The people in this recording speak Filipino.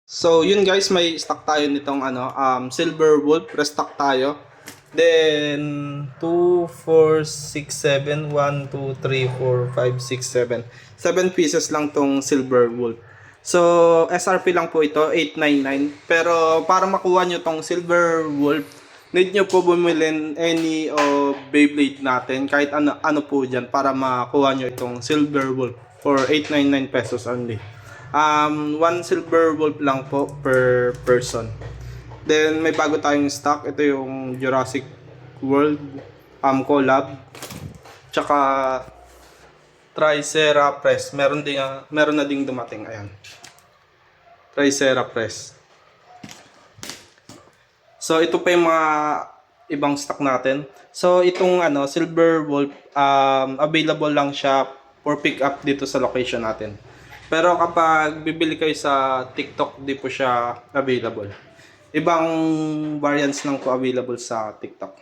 So, yun guys, may stock tayo nitong Silver Wolf, restock tayo. Then 2 4 6 7 1 2 3 4 5 6 7 7 pieces lang tong Silver Wolf. So, SRP lang po ito, 899. Pero para makuha nyo tong Silver Wolf, need nyo po bumili any of Beyblade natin, kahit ano po dyan, para makuha nyo itong Silver Wolf for 899 pesos only. One Silver Wolf lang po per person. Then may bago tayong stock. Ito yung Jurassic World collab. Tsaka Triceratops. Meron na ding dumating. Ayan. Triceratops. So ito pa yung mga ibang stock natin. So itong Silver Wolf, available lang siya for pick up dito sa location natin. Pero kapag bibili kayo sa TikTok, di po siya available. Ibang variants lang po available sa TikTok.